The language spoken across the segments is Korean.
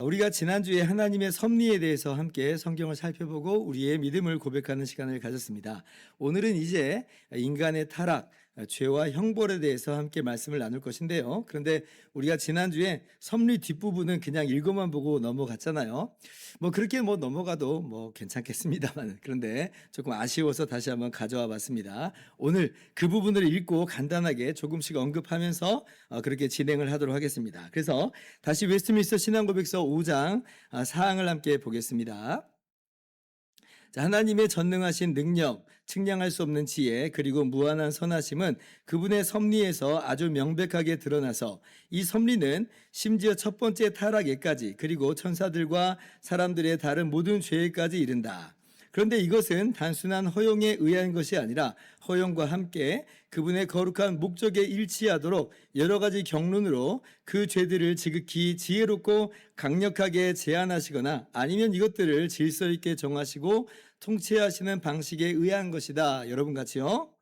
우리가 지난주에 하나님의 섭리에 대해서 함께 성경을 살펴보고 우리의 믿음을 고백하는 시간을 가졌습니다. 오늘은 이제 인간의 타락, 죄와 형벌에 대해서 함께 말씀을 나눌 것인데요. 그런데 우리가 지난주에 섭리 뒷부분은 그냥 읽어만 보고 넘어갔잖아요. 그렇게 넘어가도 괜찮겠습니다만, 그런데 조금 아쉬워서 다시 한번 가져와 봤습니다. 오늘 그 부분을 읽고 간단하게 조금씩 언급하면서 그렇게 진행을 하도록 하겠습니다. 그래서 다시 웨스트민스터 신앙고백서 5장 사항을 함께 보겠습니다. 자, 하나님의 전능하신 능력, 측량할 수 없는 지혜, 그리고 무한한 선하심은 그분의 섭리에서 아주 명백하게 드러나서 이 섭리는 심지어 첫 번째 타락에까지 그리고 천사들과 사람들의 다른 모든 죄에까지 이른다. 그런데 이것은 단순한 허용에 의한 것이 아니라 허용과 함께 그분의 거룩한 목적에 일치하도록 여러 가지 경륜으로 그 죄들을 지극히 지혜롭고 강력하게 제한하시거나 아니면 이것들을 질서 있게 정하시고 통치하시는 방식에 의한 것이다. 여러분 같이요.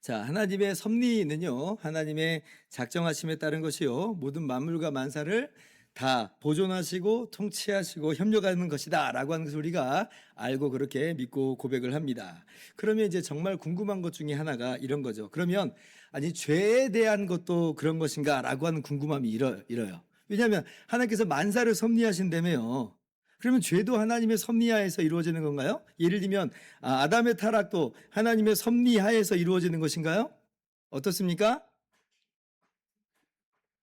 자, 하나님의 섭리는요, 하나님의 작정하심에 따른 것이요, 모든 만물과 만사를 다 보존하시고 통치하시고 협력하는 것이다 라고 하는 것을 우리가 알고 그렇게 믿고 고백을 합니다. 그러면 이제 정말 궁금한 것 중에 하나가 이런 거죠. 그러면 아니 죄에 대한 것도 그런 것인가 라고 하는 궁금함이 이러요. 왜냐하면 하나님께서 만사를 섭리하신다며요. 그러면 죄도 하나님의 섭리하에서 이루어지는 건가요? 예를 들면 아담의 타락도 하나님의 섭리하에서 이루어지는 것인가요? 어떻습니까?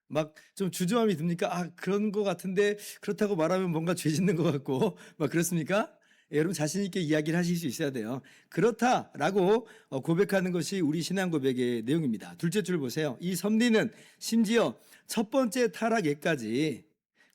막 좀 주저함이 듭니까? 그런 것 같은데 그렇다고 말하면 뭔가 죄 짓는 것 같고 막 그렇습니까? 여러분 자신 있게 이야기를 하실 수 있어야 돼요. 그렇다라고 고백하는 것이 우리 신앙 고백의 내용입니다. 둘째 줄 보세요. 이 섭리는 심지어 첫 번째 타락에까지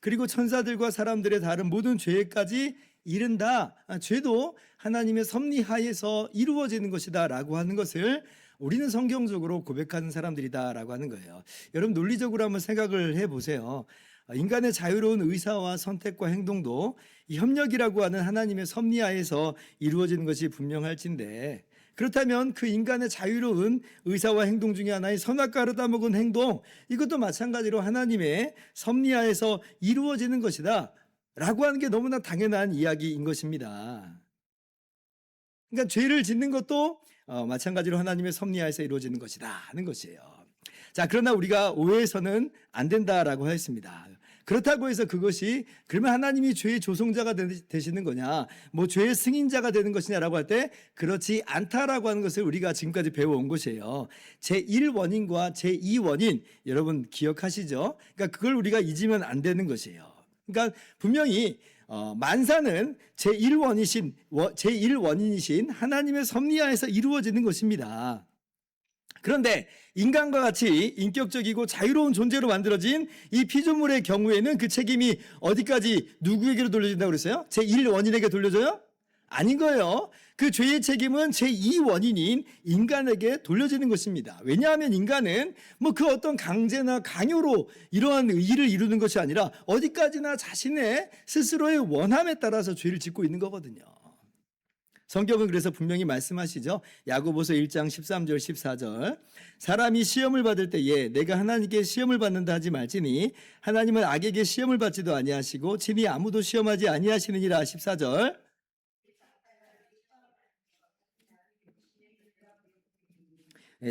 그리고 천사들과 사람들의 다른 모든 죄까지 이른다. 죄도 하나님의 섭리하에서 이루어지는 것이다 라고 하는 것을 우리는 성경적으로 고백하는 사람들이다 라고 하는 거예요. 여러분 논리적으로 한번 생각을 해보세요. 인간의 자유로운 의사와 선택과 행동도 이 협력이라고 하는 하나님의 섭리하에서 이루어지는 것이 분명할진데, 그렇다면 그 인간의 자유로운 의사와 행동 중에 하나의 선악과를 따먹은 행동, 이것도 마찬가지로 하나님의 섭리하에서 이루어지는 것이다 라고 하는 게 너무나 당연한 이야기인 것입니다. 그러니까 죄를 짓는 것도 마찬가지로 하나님의 섭리하에서 이루어지는 것이다 하는 것이에요. 자, 그러나 우리가 오해해서는 안 된다라고 했습니다. 그렇다고 해서 그것이 그러면 하나님이 죄의 조성자가 되시는 거냐, 죄의 승인자가 되는 것이냐라고 할 때 그렇지 않다라고 하는 것을 우리가 지금까지 배워온 것이에요. 제1원인과 제2원인 여러분 기억하시죠? 그러니까 그걸 우리가 잊으면 안 되는 것이에요. 그러니까 분명히 만사는 제1원인이신 하나님의 섭리하에서 이루어지는 것입니다. 그런데 인간과 같이 인격적이고 자유로운 존재로 만들어진 이 피조물의 경우에는 그 책임이 어디까지 누구에게로 돌려진다고 그랬어요? 제1원인에게 돌려져요? 아닌 거예요. 그 죄의 책임은 제2원인인 인간에게 돌려지는 것입니다. 왜냐하면 인간은 그 어떤 강제나 강요로 이러한 일을 이루는 것이 아니라 어디까지나 자신의 스스로의 원함에 따라서 죄를 짓고 있는 거거든요. 성경은 그래서 분명히 말씀하시죠. 야고보서 1장 13절 14절 사람이 시험을 받을 때에 내가 하나님께 시험을 받는다 하지 말지니 하나님은 악에게 시험을 받지도 아니하시고 친히 아무도 시험하지 아니하시느니라. 14절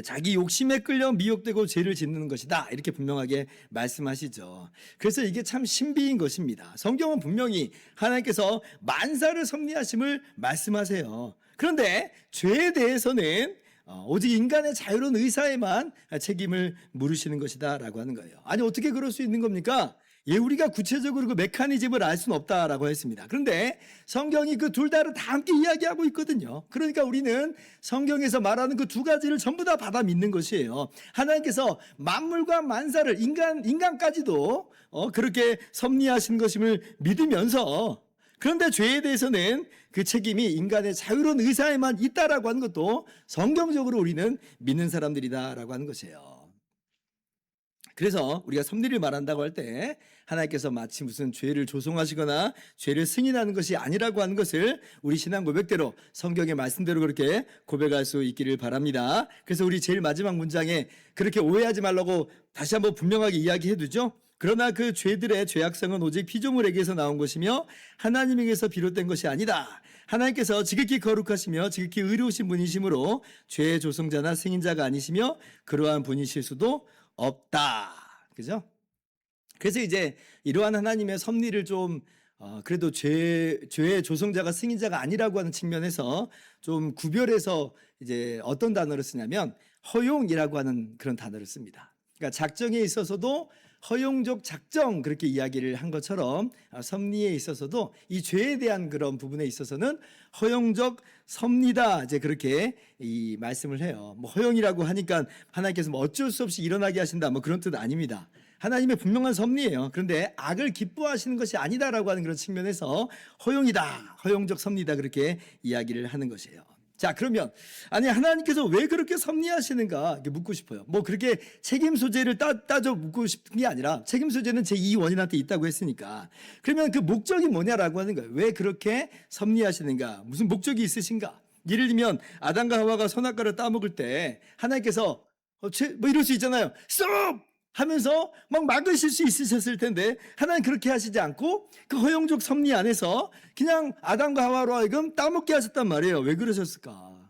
자기 욕심에 끌려 미혹되고 죄를 짓는 것이다 이렇게 분명하게 말씀하시죠. 그래서 이게 참 신비인 것입니다. 성경은 분명히 하나님께서 만사를 섭리하심을 말씀하세요. 그런데 죄에 대해서는 오직 인간의 자유로운 의사에만 책임을 물으시는 것이다 라고 하는 거예요. 아니 어떻게 그럴 수 있는 겁니까? 우리가 구체적으로 그 메커니즘을 알 수는 없다라고 했습니다. 그런데 성경이 그 둘 다를 다 함께 이야기하고 있거든요. 그러니까 우리는 성경에서 말하는 그 두 가지를 전부 다 받아 믿는 것이에요. 하나님께서 만물과 만사를 인간까지도 그렇게 섭리하신 것임을 믿으면서, 그런데 죄에 대해서는 그 책임이 인간의 자유로운 의사에만 있다라고 하는 것도 성경적으로 우리는 믿는 사람들이다라고 하는 것이에요. 그래서 우리가 섭리를 말한다고 할 때 하나님께서 마치 무슨 죄를 조성하시거나 죄를 승인하는 것이 아니라고 하는 것을 우리 신앙 고백대로 성경의 말씀대로 그렇게 고백할 수 있기를 바랍니다. 그래서 우리 제일 마지막 문장에 그렇게 오해하지 말라고 다시 한번 분명하게 이야기해 두죠. 그러나 그 죄들의 죄악성은 오직 피조물에게서 나온 것이며 하나님에게서 비롯된 것이 아니다. 하나님께서 지극히 거룩하시며 지극히 의로우신 분이시므로 죄의 조성자나 승인자가 아니시며 그러한 분이실 수도 없다. 그죠? 그래서 이제 이러한 하나님의 섭리를 좀 그래도 죄의 조성자가 승인자가 아니라고 하는 측면에서 좀 구별해서 이제 어떤 단어를 쓰냐면 허용이라고 하는 그런 단어를 씁니다. 그러니까 작정에 있어서도 허용적 작정 그렇게 이야기를 한 것처럼 섭리에 있어서도 이 죄에 대한 그런 부분에 있어서는 허용적 섭리다 이제 그렇게 이 말씀을 해요. 뭐 허용이라고 하니까 하나님께서 뭐 어쩔 수 없이 일어나게 하신다 뭐 그런 뜻 아닙니다. 하나님의 분명한 섭리예요. 그런데 악을 기뻐하시는 것이 아니다라고 하는 그런 측면에서 허용이다, 허용적 섭리다 그렇게 이야기를 하는 것이에요. 자, 그러면 아니 하나님께서 왜 그렇게 섭리하시는가 이렇게 묻고 싶어요. 뭐 그렇게 책임 소재를 따져 묻고 싶은 게 아니라 책임 소재는 제2 원인한테 있다고 했으니까 그러면 그 목적이 뭐냐라고 하는 거예요. 왜 그렇게 섭리하시는가? 무슨 목적이 있으신가? 예를 들면 아담과 하와가 선악과를 따먹을 때 하나님께서 뭐 이럴 수 있잖아요. stop! 하면서 막 막으실 수 있으셨을 텐데 하나님 그렇게 하시지 않고 그 허용적 섭리 안에서 그냥 아담과 하와로 하여금 따먹게 하셨단 말이에요. 왜 그러셨을까?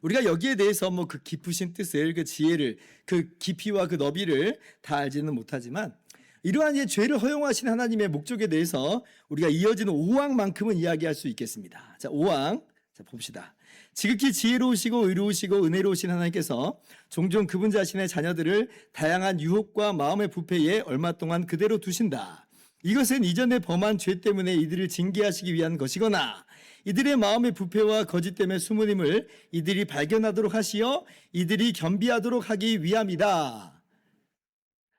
우리가 여기에 대해서 뭐 그 깊으신 뜻을 그 지혜를 그 깊이와 그 너비를 다 알지는 못하지만 이러한 이제 죄를 허용하신 하나님의 목적에 대해서 우리가 이어지는 5항만큼은 이야기할 수 있겠습니다. 자, 5항 자 봅시다. 지극히 지혜로우시고 의로우시고 은혜로우신 하나님께서 종종 그분 자신의 자녀들을 다양한 유혹과 마음의 부패에 얼마 동안 그대로 두신다. 이것은 이전에 범한 죄 때문에 이들을 징계하시기 위한 것이거나 이들의 마음의 부패와 거짓 때문에 숨은 힘을 이들이 발견하도록 하시어 이들이 겸비하도록 하기 위함이다.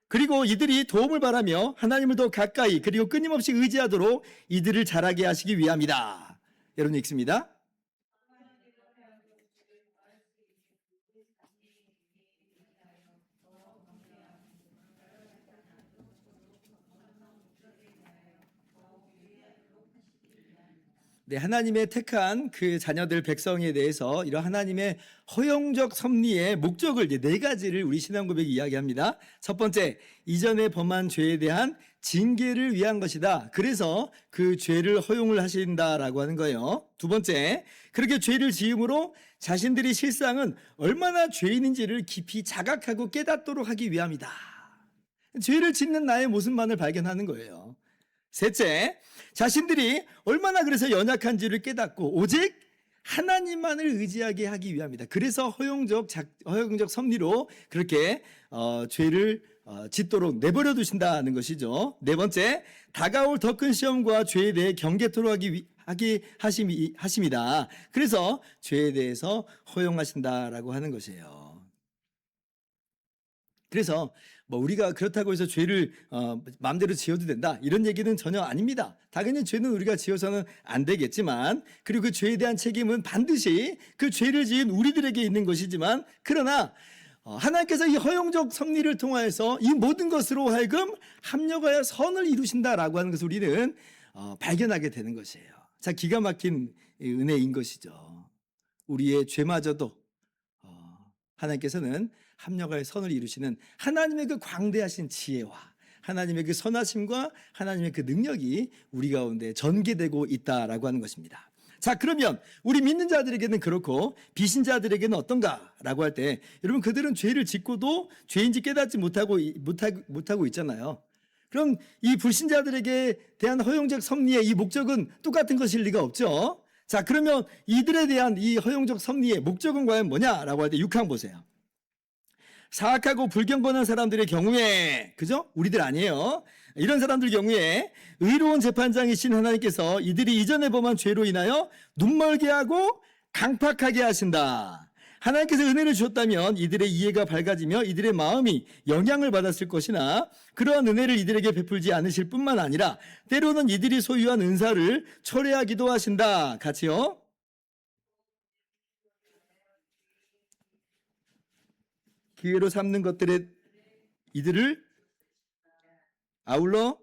그리고 이들이 도움을 바라며 하나님을 더 가까이 그리고 끊임없이 의지하도록 이들을 자라게 하시기 위함이다. 여러분 읽습니다. 네, 하나님의 택한 그 자녀들 백성에 대해서 이런 하나님의 허용적 섭리의 목적을 이제 네 가지를 우리 신앙 고백이 이야기합니다. 첫 번째, 이전에 범한 죄에 대한 징계를 위한 것이다. 그래서 그 죄를 허용을 하신다라고 하는 거예요. 두 번째, 그렇게 죄를 지음으로 자신들이 실상은 얼마나 죄인인지를 깊이 자각하고 깨닫도록 하기 위함이다. 죄를 짓는 나의 모습만을 발견하는 거예요. 셋째, 자신들이 얼마나 그래서 연약한지를 깨닫고 오직 하나님만을 의지하게 하기 위함이다. 그래서 허용적 섭리로 그렇게 죄를 짓도록 내버려 두신다는 것이죠. 네 번째, 다가올 더 큰 시험과 죄에 대해 경계토록 하게 하심이다. 그래서 죄에 대해서 허용하신다라고 하는 것이에요. 그래서 뭐 우리가 그렇다고 해서 죄를 마음대로 지어도 된다 이런 얘기는 전혀 아닙니다. 당연히 죄는 우리가 지어서는 안 되겠지만 그리고 그 죄에 대한 책임은 반드시 그 죄를 지은 우리들에게 있는 것이지만 그러나 하나님께서 이 허용적 섭리를 통하여서 이 모든 것으로 하여금 합력하여 선을 이루신다라고 하는 것을 우리는 발견하게 되는 것이에요. 자, 기가 막힌 은혜인 것이죠. 우리의 죄마저도 하나님께서는 합력하여 선을 이루시는 하나님의 그 광대하신 지혜와 하나님의 그 선하심과 하나님의 그 능력이 우리 가운데 전개되고 있다라고 하는 것입니다. 자, 그러면 우리 믿는 자들에게는 그렇고 비신자들에게는 어떤가라고 할 때 여러분 그들은 죄를 짓고도 죄인지 깨닫지 못하고 있잖아요. 그럼 이 불신자들에게 대한 허용적 섭리의 이 목적은 똑같은 것일 리가 없죠. 자, 그러면 이들에 대한 이 허용적 섭리의 목적은 과연 뭐냐라고 할 때 6항 보세요. 사악하고 불경건한 사람들의 경우에, 그죠? 우리들 아니에요. 이런 사람들 경우에 의로운 재판장이신 하나님께서 이들이 이전에 범한 죄로 인하여 눈멀게 하고 강팍하게 하신다. 하나님께서 은혜를 주셨다면 이들의 이해가 밝아지며 이들의 마음이 영향을 받았을 것이나 그러한 은혜를 이들에게 베풀지 않으실 뿐만 아니라 때로는 이들이 소유한 은사를 철회하기도 하신다. 같이요. 기회로 삼는 것들에 이들을 아울러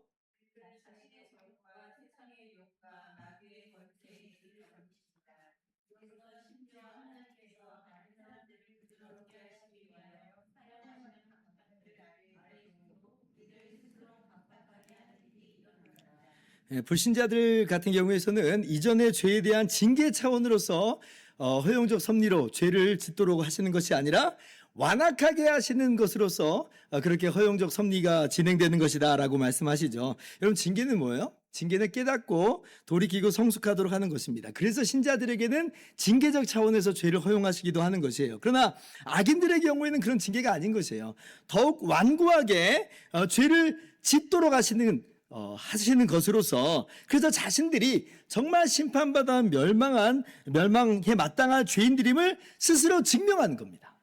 불신자들 같은 경우에서는 이전의 죄에 대한 징계 차원으로서 허용적 섭리로 죄를 짓도록 하시는 것이 아니라 완악하게 하시는 것으로서 그렇게 허용적 섭리가 진행되는 것이다 라고 말씀하시죠. 여러분, 징계는 뭐예요? 징계는 깨닫고 돌이키고 성숙하도록 하는 것입니다. 그래서 신자들에게는 징계적 차원에서 죄를 허용하시기도 하는 것이에요. 그러나 악인들의 경우에는 그런 징계가 아닌 것이에요. 더욱 완고하게 죄를 짓도록 하시는 것으로서, 그래서 자신들이 정말 심판받아 멸망에 마땅한 죄인들임을 스스로 증명하는 겁니다.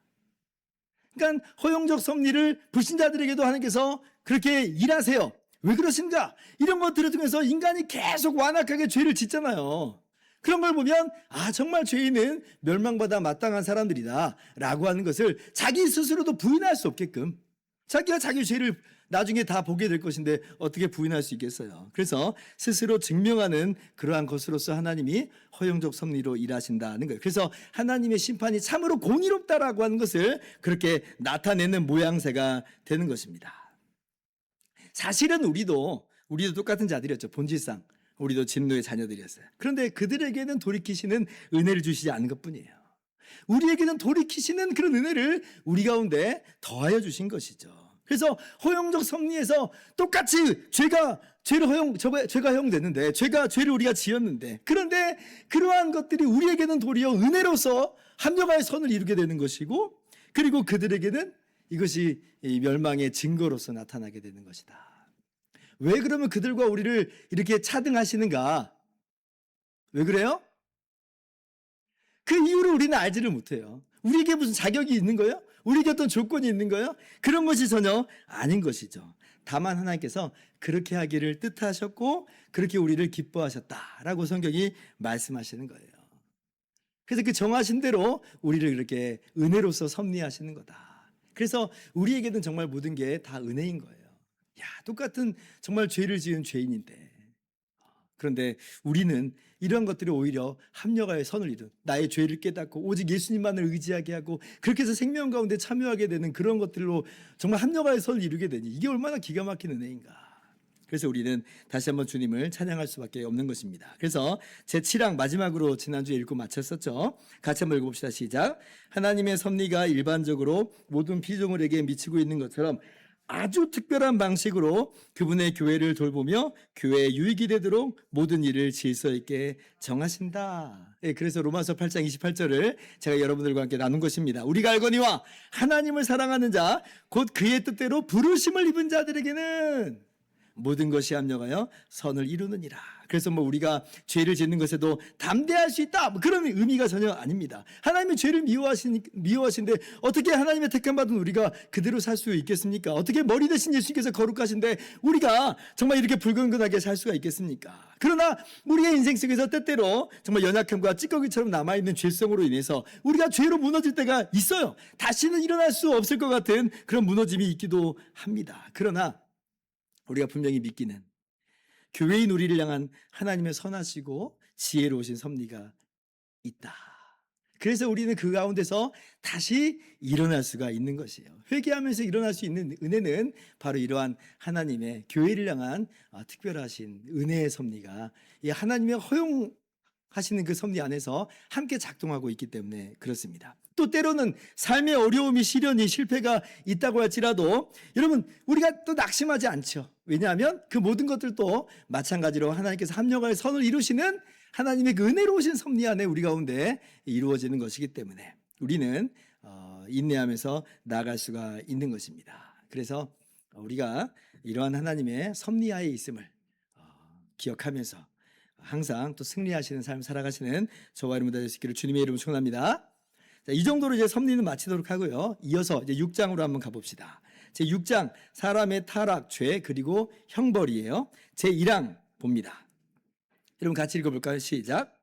그러니까 허용적 섭리를 불신자들에게도 하나님께서 그렇게 일하세요. 왜 그러신가? 이런 것들을 통해서 인간이 계속 완악하게 죄를 짓잖아요. 그런 걸 보면 정말 죄인은 멸망받아 마땅한 사람들이다 라고 하는 것을 자기 스스로도 부인할 수 없게끔, 자기가 자기 죄를 나중에 다 보게 될 것인데 어떻게 부인할 수 있겠어요. 그래서 스스로 증명하는 그러한 것으로서 하나님이 허용적 섭리로 일하신다는 거예요. 그래서 하나님의 심판이 참으로 공의롭다라고 하는 것을 그렇게 나타내는 모양새가 되는 것입니다. 사실은 우리도 똑같은 자들이었죠. 본질상 우리도 진노의 자녀들이었어요. 그런데 그들에게는 돌이키시는 은혜를 주시지 않은 것뿐이에요. 우리에게는 돌이키시는 그런 은혜를 우리 가운데 더하여 주신 것이죠. 그래서 허용적 섭리에서 똑같이 죄가 허용됐는데, 죄를 우리가 지었는데, 그런데 그러한 것들이 우리에게는 도리어 은혜로서 합력하여 선을 이루게 되는 것이고, 그리고 그들에게는 이것이 멸망의 증거로서 나타나게 되는 것이다. 왜 그러면 그들과 우리를 이렇게 차등하시는가? 왜 그래요? 그 이유를 우리는 알지를 못해요. 우리에게 무슨 자격이 있는 거예요? 우리에게 어떤 조건이 있는 거예요? 그런 것이 전혀 아닌 것이죠. 다만 하나님께서 그렇게 하기를 뜻하셨고 그렇게 우리를 기뻐하셨다라고 성경이 말씀하시는 거예요. 그래서 그 정하신 대로 우리를 그렇게 은혜로서 섭리하시는 거다. 그래서 우리에게는 정말 모든 게 다 은혜인 거예요. 똑같은 정말 죄를 지은 죄인인데, 그런데 우리는 이러한 것들이 오히려 합력하여 선을 이룬, 나의 죄를 깨닫고 오직 예수님만을 의지하게 하고 그렇게 해서 생명 가운데 참여하게 되는 그런 것들로 정말 합력하여 선을 이루게 되니 이게 얼마나 기가 막힌 은혜인가. 그래서 우리는 다시 한번 주님을 찬양할 수밖에 없는 것입니다. 그래서 제7항 마지막으로 지난주에 읽고 마쳤었죠. 같이 한번 읽어봅시다. 시작. 하나님의 섭리가 일반적으로 모든 피조물에게 미치고 있는 것처럼 아주 특별한 방식으로 그분의 교회를 돌보며 교회에 유익이 되도록 모든 일을 질서 있게 정하신다. 그래서 로마서 8장 28절을 제가 여러분들과 함께 나눈 것입니다. 우리가 알거니와 하나님을 사랑하는 자 곧 그의 뜻대로 부르심을 입은 자들에게는 모든 것이 합력하여 선을 이루느니라. 그래서 우리가 죄를 짓는 것에도 담대할 수 있다, 그런 의미가 전혀 아닙니다. 하나님이 죄를 미워하시는데 어떻게 하나님의 택함 받은 우리가 그대로 살 수 있겠습니까? 어떻게 머리 대신 예수님께서 거룩하신데 우리가 정말 이렇게 불건건하게 살 수가 있겠습니까? 그러나 우리의 인생 속에서 때때로 정말 연약함과 찌꺼기처럼 남아있는 죄성으로 인해서 우리가 죄로 무너질 때가 있어요. 다시는 일어날 수 없을 것 같은 그런 무너짐이 있기도 합니다. 그러나 우리가 분명히 믿기는 교회인 우리를 향한 하나님의 선하시고 지혜로우신 섭리가 있다. 그래서 우리는 그 가운데서 다시 일어날 수가 있는 것이에요. 회개하면서 일어날 수 있는 은혜는 바로 이러한 하나님의 교회를 향한 특별하신 은혜의 섭리가 이 하나님의 허용하시는 그 섭리 안에서 함께 작동하고 있기 때문에 그렇습니다. 또 때로는 삶의 어려움이, 시련이, 실패가 있다고 할지라도 여러분, 우리가 또 낙심하지 않죠. 왜냐하면 그 모든 것들도 마찬가지로 하나님께서 합력할 선을 이루시는 하나님의 그 은혜로우신 섭리 안에 우리 가운데 이루어지는 것이기 때문에 우리는 인내하면서 나아갈 수가 있는 것입니다. 그래서 우리가 이러한 하나님의 섭리하에 있음을 기억하면서 항상 또 승리하시는 삶을 살아가시는 저와 여러분 될 수 있기를 주님의 이름으로 축원합니다. 자, 이 정도로 이제 섭리는 마치도록 하고요. 이어서 이제 6장으로 한번 가봅시다. 제 6장 사람의 타락, 죄 그리고 형벌이에요. 제 1항 봅니다. 여러분 같이 읽어볼까요? 시작.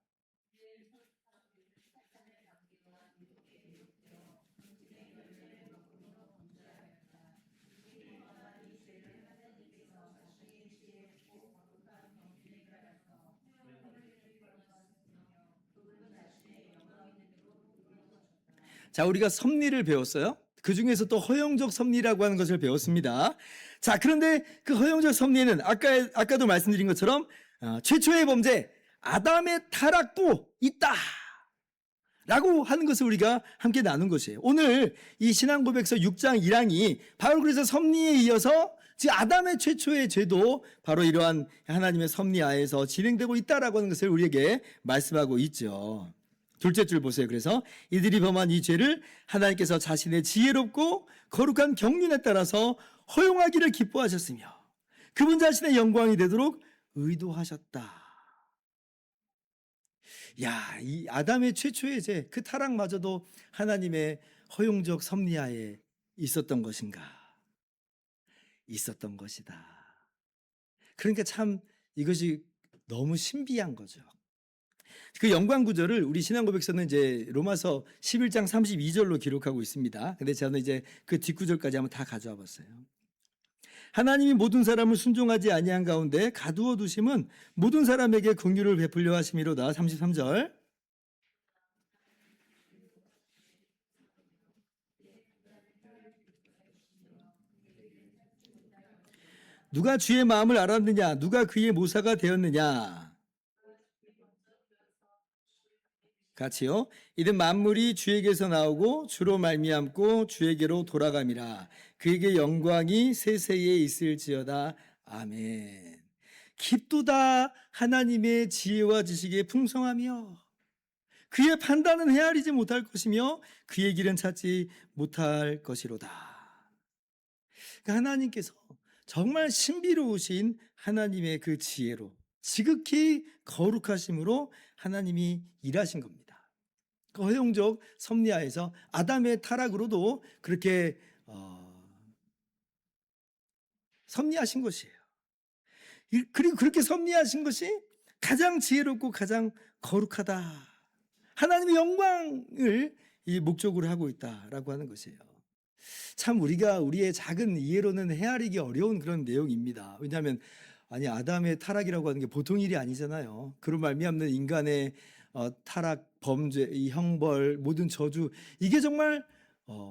자, 우리가 섭리를 배웠어요. 그 중에서 또 허용적 섭리라고 하는 것을 배웠습니다. 자, 그런데 그 허용적 섭리는 아까도 말씀드린 것처럼 최초의 범죄 아담의 타락도 있다 라고 하는 것을 우리가 함께 나눈 것이에요. 오늘 이 신앙고백서 6장 1항이 바로 그래서 섭리에 이어서 즉 아담의 최초의 죄도 바로 이러한 하나님의 섭리 하에서 진행되고 있다라고 하는 것을 우리에게 말씀하고 있죠. 둘째 줄 보세요. 그래서 이들이 범한 이 죄를 하나님께서 자신의 지혜롭고 거룩한 경륜에 따라서 허용하기를 기뻐하셨으며 그분 자신의 영광이 되도록 의도하셨다. 야, 이 아담의 최초의 죄, 그 타락마저도 하나님의 허용적 섭리하에 있었던 것인가? 있었던 것이다. 그러니까 참 이것이 너무 신비한 거죠. 그 연관 구절을 우리 신앙고백서는 이제 로마서 11장 32절로 기록하고 있습니다. 근데 저는 이제 그 뒷구절까지 한번 다 가져와 봤어요. 하나님이 모든 사람을 순종하지 아니한 가운데 가두어 두심은 모든 사람에게 긍휼을 베풀려 하심이로다. 33절. 누가 주의 마음을 알았느냐? 누가 그의 모사가 되었느냐? 같이요. 이는 만물이 주에게서 나오고 주로 말미암고 주에게로 돌아감이라. 그에게 영광이 세세에 있을지어다. 아멘. 깊도다 하나님의 지혜와 지식의 풍성하며 그의 판단은 헤아리지 못할 것이며 그의 길은 찾지 못할 것이로다. 그러니까 하나님께서 정말 신비로우신 하나님의 그 지혜로 지극히 거룩하심으로 하나님이 일하신 겁니다. 그 허용적 섭리하에서 아담의 타락으로도 그렇게 섭리하신 것이에요. 그리고 그렇게 섭리하신 것이 가장 지혜롭고 가장 거룩하다. 하나님의 영광을 이 목적으로 하고 있다라고 하는 것이에요. 참 우리가 우리의 작은 이해로는 헤아리기 어려운 그런 내용입니다. 왜냐하면 아담의 타락이라고 하는 게 보통 일이 아니잖아요. 그로 말미암는 인간의 타락, 범죄, 이 형벌, 모든 저주 이게 정말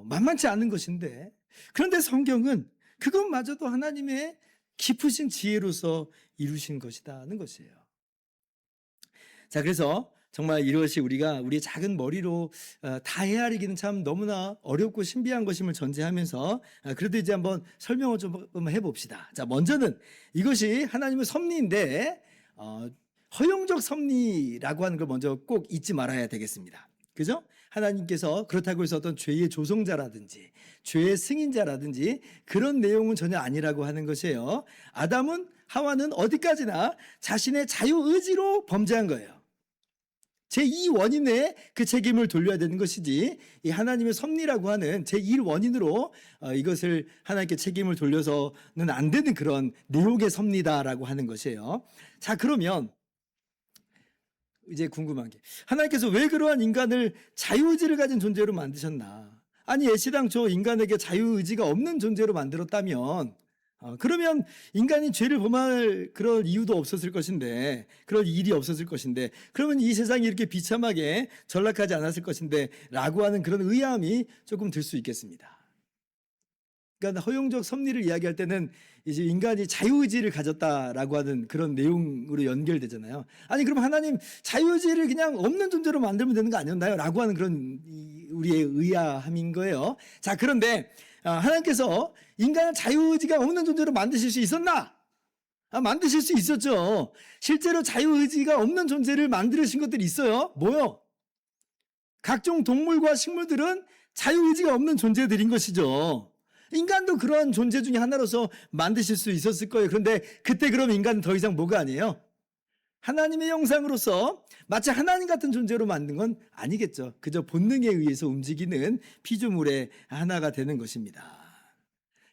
만만치 않은 것인데 그런데 성경은 그것마저도 하나님의 깊으신 지혜로서 이루신 것이다는 것이에요. 자, 그래서 정말 이것이 우리가 우리의 작은 머리로 다 헤아리기는 참 너무나 어렵고 신비한 것임을 전제하면서 그래도 이제 한번 설명을 좀 해봅시다. 자, 먼저는 이것이 하나님의 섭리인데 허용적 섭리라고 하는 걸 먼저 꼭 잊지 말아야 되겠습니다. 그죠? 하나님께서 그렇다고 해서 어떤 죄의 조성자라든지 죄의 승인자라든지 그런 내용은 전혀 아니라고 하는 것이에요. 아담은 하와는 어디까지나 자신의 자유의지로 범죄한 거예요. 제2원인에 그 책임을 돌려야 되는 것이지 이 하나님의 섭리라고 하는 제1원인으로 이것을 하나님께 책임을 돌려서는 안 되는 그런 내용의 섭리다라고 하는 것이에요. 자, 그러면 이제 궁금한 게 하나님께서 왜 그러한 인간을 자유의지를 가진 존재로 만드셨나? 아니 애시당초 인간에게 자유의지가 없는 존재로 만들었다면 그러면 인간이 죄를 범할 그런 이유도 없었을 것인데 그런 일이 없었을 것인데 그러면 이 세상이 이렇게 비참하게 전락하지 않았을 것인데 라고 하는 그런 의아함이 조금 들 수 있겠습니다. 그러니까 허용적 섭리를 이야기할 때는 이제 인간이 자유의지를 가졌다라고 하는 그런 내용으로 연결되잖아요. 아니 그럼 하나님 자유의지를 그냥 없는 존재로 만들면 되는 거 아니었나요? 라고 하는 그런 우리의 의아함인 거예요. 자, 그런데 하나님께서 인간을 자유의지가 없는 존재로 만드실 수 있었나? 만드실 수 있었죠. 실제로 자유의지가 없는 존재를 만드신 것들이 있어요. 뭐요? 각종 동물과 식물들은 자유의지가 없는 존재들인 것이죠. 인간도 그러한 존재 중에 하나로서 만드실 수 있었을 거예요. 그런데 그때 그럼 인간은 더 이상 뭐가 아니에요? 하나님의 형상으로서 마치 하나님 같은 존재로 만든 건 아니겠죠. 그저 본능에 의해서 움직이는 피조물의 하나가 되는 것입니다.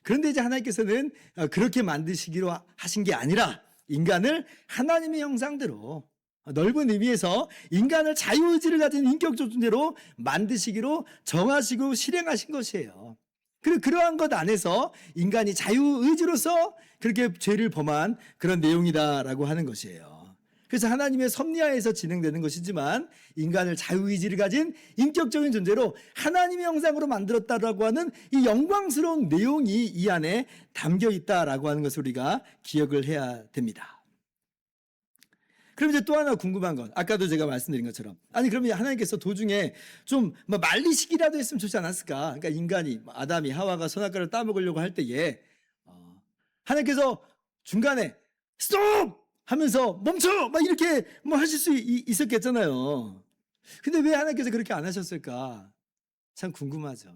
그런데 이제 하나님께서는 그렇게 만드시기로 하신 게 아니라 인간을 하나님의 형상대로 넓은 의미에서 인간을 자유의지를 가진 인격적 존재로 만드시기로 정하시고 실행하신 것이에요. 그리고 그러한 것 안에서 인간이 자유의지로서 그렇게 죄를 범한 그런 내용이다라고 하는 것이에요. 그래서 하나님의 섭리하에서 진행되는 것이지만 인간을 자유의지를 가진 인격적인 존재로 하나님의 형상으로 만들었다라고 하는 이 영광스러운 내용이 이 안에 담겨 있다라고 하는 것을 우리가 기억을 해야 됩니다. 그럼 이제 또 하나 궁금한 건, 아까도 제가 말씀드린 것처럼, 아니 그러면 하나님께서 도중에 좀 말리시기라도 했으면 좋지 않았을까? 그러니까 인간이, 아담이 하와가 선악과를 따먹으려고 할 때에 하나님께서 중간에 스톱! 하면서 멈춰! 막 이렇게 하실 수 있었겠잖아요. 근데 왜 하나님께서 그렇게 안 하셨을까? 참 궁금하죠.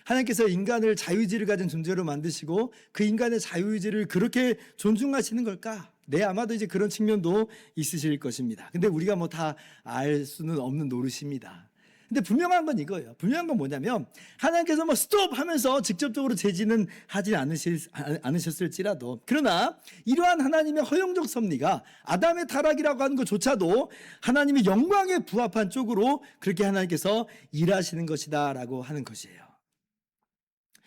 하나님께서 인간을 자유의지를 가진 존재로 만드시고 그 인간의 자유의지를 그렇게 존중하시는 걸까? 네, 아마도 이제 그런 측면도 있으실 것입니다. 근데 우리가 다 알 수는 없는 노릇입니다. 근데 분명한 건 이거예요. 분명한 건 뭐냐면 하나님께서 스톱 하면서 직접적으로 제지는 하지 않으셨을지라도, 그러나 이러한 하나님의 허용적 섭리가 아담의 타락이라고 하는 것조차도 하나님의 영광에 부합한 쪽으로 그렇게 하나님께서 일하시는 것이다 라고 하는 것이에요.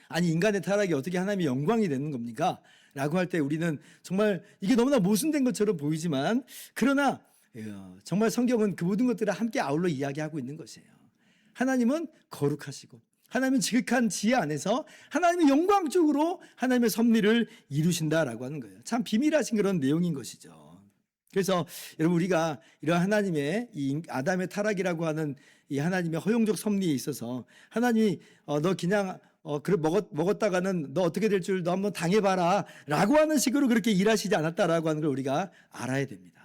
아니 인간의 타락이 어떻게 하나님의 영광이 되는 겁니까? 라고 할 때 우리는 정말 이게 너무나 모순된 것처럼 보이지만, 그러나 정말 성경은 그 모든 것들을 함께 아울러 이야기하고 있는 것이에요. 하나님은 거룩하시고 하나님은 지극한 지혜 안에서 하나님의 영광 쪽으로 하나님의 섭리를 이루신다라고 하는 거예요. 참 비밀하신 그런 내용인 것이죠. 그래서 여러분, 우리가 이런 하나님의 이 아담의 타락이라고 하는 이 하나님의 허용적 섭리에 있어서 하나님이 너 그냥 그래 먹었다가는 너 어떻게 될 줄 너 한번 당해봐라 라고 하는 식으로 그렇게 일하시지 않았다라고 하는 걸 우리가 알아야 됩니다.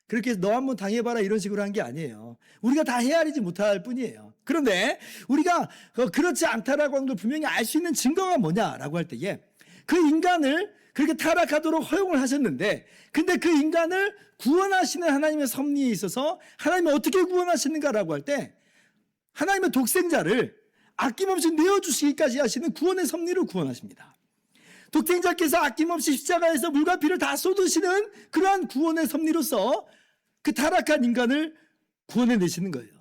그렇게 해서 너 한번 당해봐라 이런 식으로 한 게 아니에요. 우리가 다 헤아리지 못할 뿐이에요. 그런데 우리가 그렇지 않다라고 하는 걸 분명히 알 수 있는 증거가 뭐냐라고 할 때에, 그 인간을 그렇게 타락하도록 허용을 하셨는데, 근데 그 인간을 구원하시는 하나님의 섭리에 있어서 하나님이 어떻게 구원하시는가라고 할 때, 하나님의 독생자를 아낌없이 내어주시기까지 하시는 구원의 섭리로 구원하십니다. 독생자께서 아낌없이 십자가에서 물과 피를 다 쏟으시는 그러한 구원의 섭리로서 그 타락한 인간을 구원해내시는 거예요.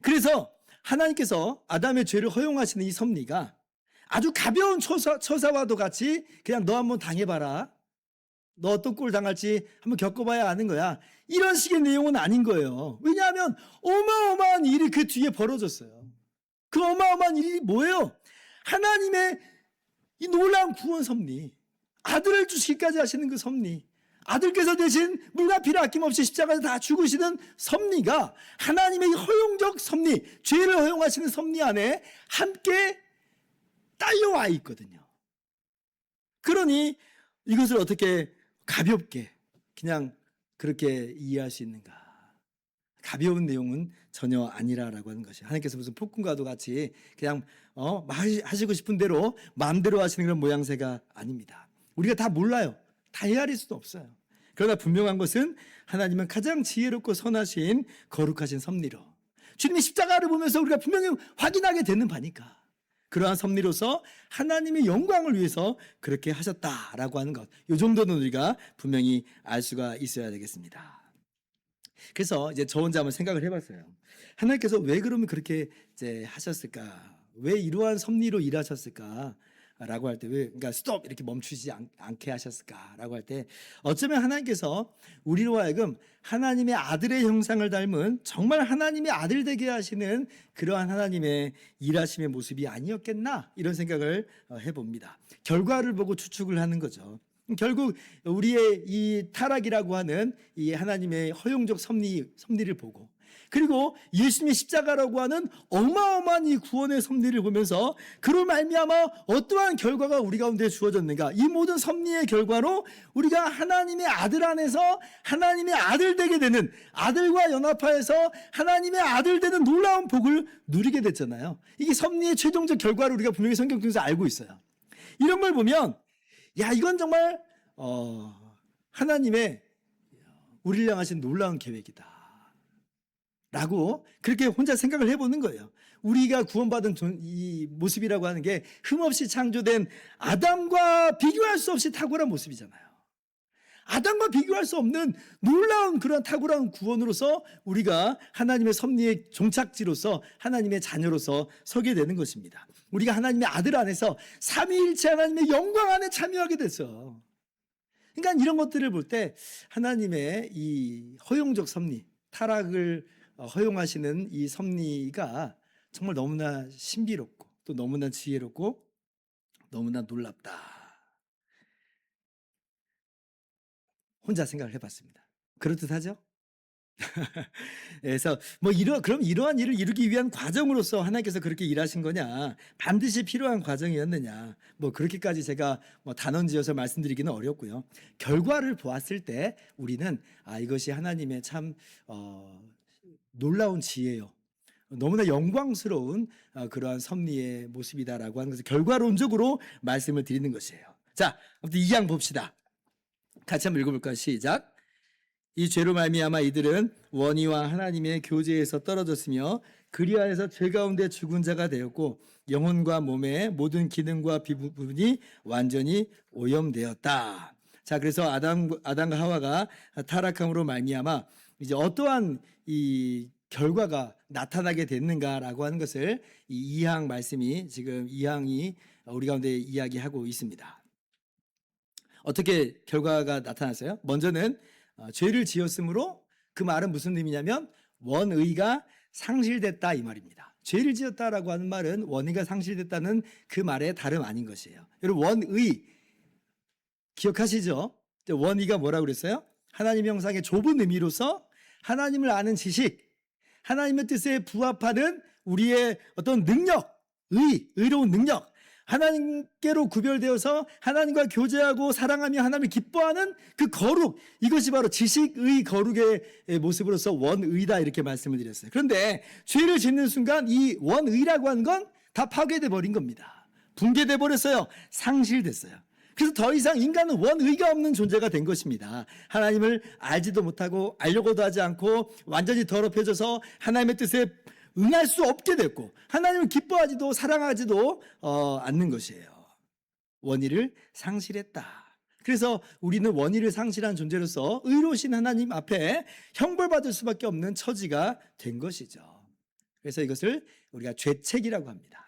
그래서 하나님께서 아담의 죄를 허용하시는 이 섭리가 아주 가벼운 처사와도 같이 그냥 너 한번 당해봐라, 너 어떤 꼴 당할지 한번 겪어봐야 아는 거야, 이런 식의 내용은 아닌 거예요. 왜냐하면 어마어마한 일이 그 뒤에 벌어졌어요. 그 어마어마한 일이 뭐예요? 하나님의 이 놀라운 구원 섭리, 아들을 주시기까지 하시는 그 섭리, 아들께서 대신 물과 피를 아낌없이 십자가에서 다 죽으시는 섭리가 하나님의 허용적 섭리, 죄를 허용하시는 섭리 안에 함께 딸려와 있거든요. 그러니 이것을 어떻게 가볍게 그냥 그렇게 이해할 수 있는가? 가벼운 내용은 전혀 아니라라고 하는 것이에요. 하나님께서 무슨 폭군과도 같이 그냥 하시고 싶은 대로 마음대로 하시는 그런 모양새가 아닙니다. 우리가 다 몰라요. 다 헤아릴 수도 없어요. 그러나 분명한 것은 하나님은 가장 지혜롭고 선하신 거룩하신 섭리로, 주님의 십자가를 보면서 우리가 분명히 확인하게 되는 바니까, 그러한 섭리로서 하나님의 영광을 위해서 그렇게 하셨다라고 하는 것, 이 정도는 우리가 분명히 알 수가 있어야 되겠습니다. 그래서 이제 저 혼자 한번 생각을 해봤어요. 하나님께서 왜 그러면 그렇게 이제 하셨을까? 왜 이러한 섭리로 일하셨을까? 라고 할 때 왜, 그러니까 스톱 이렇게 멈추지 않게 하셨을까라고 할 때, 어쩌면 하나님께서 우리로 하여금 하나님의 아들의 형상을 닮은 정말 하나님의 아들 되게 하시는 그러한 하나님의 일하심의 모습이 아니었겠나, 이런 생각을 해봅니다. 결과를 보고 추측을 하는 거죠. 결국 우리의 이 타락이라고 하는 이 하나님의 허용적 섭리를 보고, 그리고 예수님의 십자가라고 하는 어마어마한 이 구원의 섭리를 보면서 그로 말미암아 어떠한 결과가 우리 가운데 주어졌는가, 이 모든 섭리의 결과로 우리가 하나님의 아들 안에서 하나님의 아들 되게 되는, 아들과 연합하여서 하나님의 아들 되는 놀라운 복을 누리게 됐잖아요. 이게 섭리의 최종적 결과를 우리가 분명히 성경 중에서 알고 있어요. 이런 걸 보면 야, 이건 정말 하나님의 우리를 향하신 놀라운 계획이다 라고 그렇게 혼자 생각을 해보는 거예요. 우리가 구원받은 이 모습이라고 하는 게 흠없이 창조된 아담과 비교할 수 없이 탁월한 모습이잖아요. 아담과 비교할 수 없는 놀라운 그런 탁월한 구원으로서 우리가 하나님의 섭리의 종착지로서 하나님의 자녀로서 서게 되는 것입니다. 우리가 하나님의 아들 안에서 삼위일체 하나님의 영광 안에 참여하게 됐어. 그러니까 이런 것들을 볼 때 하나님의 이 허용적 섭리, 타락을 허용하시는 이 섭리가 정말 너무나 신비롭고 또 너무나 지혜롭고 너무나 놀랍다. 혼자 생각을 해봤습니다. 그렇듯하죠? 그래서 그럼 이러한 일을 이루기 위한 과정으로서 하나님께서 그렇게 일하신 거냐? 반드시 필요한 과정이었느냐? 그렇게까지 제가 단언지어서 말씀드리기는 어렵고요. 결과를 보았을 때 우리는 이것이 하나님의 참 놀라운 지혜요. 너무나 영광스러운 그러한 섭리의 모습이다라고 하는 것을 결과론적으로 말씀을 드리는 것이에요. 자, 아무튼 2장 봅시다. 같이 한번 읽어볼까요? 시작. 이 죄로 말미암아 이들은 원의와 하나님의 교제에서 떨어졌으며 그리하여서 죄 가운데 죽은 자가 되었고 영혼과 몸의 모든 기능과 부분이 완전히 오염되었다. 자, 그래서 아담과 하와가 타락함으로 말미암아 이제 어떠한 이 결과가 나타나게 됐는가라고 하는 것을 이 2항 말씀이 지금 2항이 우리 가운데 이야기하고 있습니다. 어떻게 결과가 나타났어요? 먼저는 죄를 지었으므로 그 말은 무슨 의미냐면 원의가 상실됐다 이 말입니다. 죄를 지었다라고 하는 말은 원의가 상실됐다는 그 말의 다름 아닌 것이에요. 여러분 원의 기억하시죠? 원의가 뭐라고 그랬어요? 하나님의 형상의 좁은 의미로서 하나님을 아는 지식, 하나님의 뜻에 부합하는 우리의 어떤 능력, 의로운 능력, 하나님께로 구별되어서 하나님과 교제하고 사랑하며 하나님을 기뻐하는 그 거룩, 이것이 바로 지식의 거룩의 모습으로서 원의다 이렇게 말씀을 드렸어요. 그런데 죄를 짓는 순간 이 원의라고 하는 건 다 파괴돼 버린 겁니다. 붕괴돼 버렸어요. 상실됐어요. 그래서 더 이상 인간은 원의가 없는 존재가 된 것입니다. 하나님을 알지도 못하고 알려고도 하지 않고 완전히 더럽혀져서 하나님의 뜻에 응할 수 없게 됐고 하나님을 기뻐하지도 사랑하지도 않는 것이에요. 원의를 상실했다. 그래서 우리는 원의를 상실한 존재로서 의로우신 하나님 앞에 형벌받을 수밖에 없는 처지가 된 것이죠. 그래서 이것을 우리가 죄책이라고 합니다.